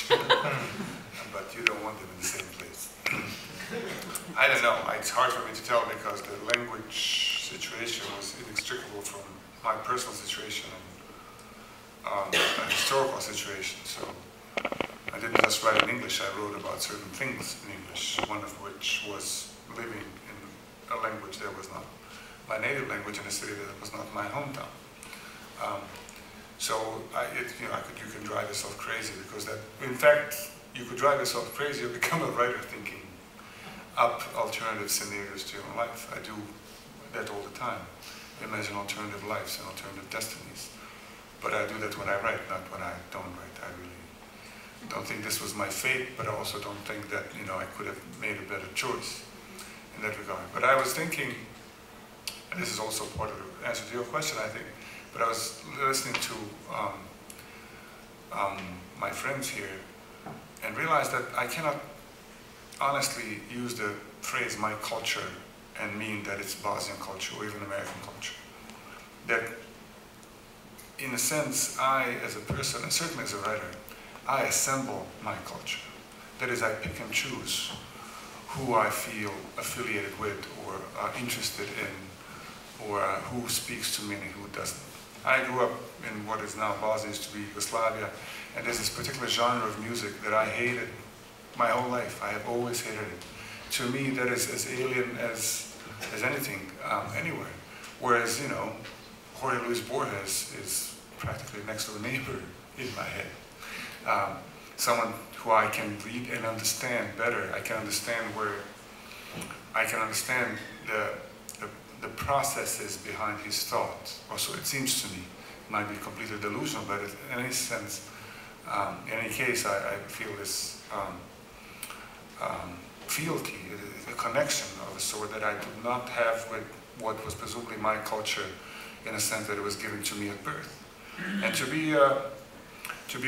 but you don't want them in the same place. I don't know, it's hard for me to tell because the language situation was inextricable from my personal situation and a historical situation. So I didn't just write in English, I wrote about certain things in English, one of which was living in a language that was not my native language in a city that was not my hometown. So you can drive yourself crazy because that, in fact, you could drive yourself crazy or become a writer thinking up alternative scenarios to your own life. I do that all the time. Imagine alternative lives and alternative destinies. But I do that when I write, not when I don't write. I really don't think this was my fate, but I also don't think that, I could have made a better choice in that regard. But I was thinking, and this is also part of the answer to your question, I think, but I was listening to my friends here and realized that I cannot honestly use the phrase my culture and mean that it's Bosnian culture or even American culture. That in a sense, I as a person, and certainly as a writer, I assemble my culture. That is, I pick and choose who I feel affiliated with or interested in, or who speaks to me and who doesn't. I grew up in what is now Bosnia, used to be Yugoslavia, and there's this particular genre of music that I hated my whole life. I have always hated it. To me, that is as alien as anything anywhere. Whereas, Jorge Luis Borges is practically next door neighbor in my head. Someone who I can read and understand better. I can understand the processes behind his thoughts. Also, it seems to me, it might be completely delusional, but in any sense, in any case, I feel this fealty, a connection of a sort that I did not have with what was presumably my culture, in a sense that it was given to me at birth. And to be a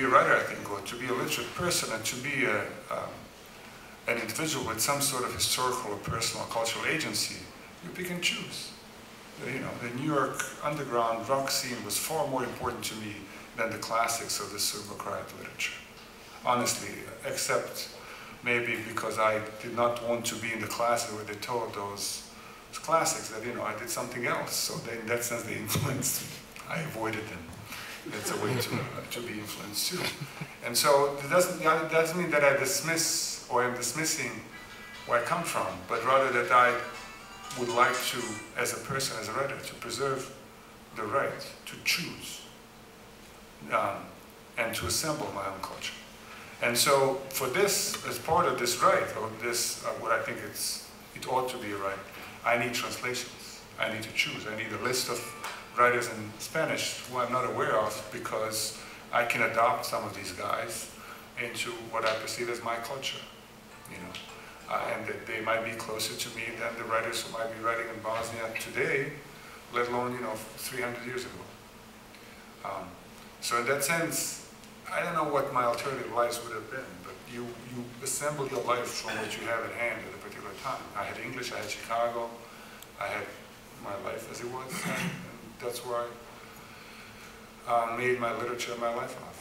writer, I think, or to be a literate person, and to be an individual with some sort of historical or personal cultural agency, you pick and choose. The New York underground rock scene was far more important to me than the classics of the Serbo-Croat literature. Honestly, except maybe because I did not want to be in the classes where they told those classics that, I did something else. So in that sense, they influenced me. I avoided them. That's a way to be influenced too. And so it doesn't mean that I dismiss or am dismissing where I come from, but rather that I would like to, as a person, as a writer, to preserve the right to choose and to assemble my own culture. And so for this, as part of this right, or this, what I think it ought to be a right, I need translations. I need to choose. I need a list of writers in Spanish who I'm not aware of, because I can adopt some of these guys into what I perceive as my culture, and that they might be closer to me than the writers who might be writing in Bosnia today, let alone 300 years ago. So in that sense, I don't know what my alternative lives would have been, but you assemble your life from what you have at hand at a particular time. I had English, I had Chicago, I had my life as it was, and that's where I made my literature and my life off.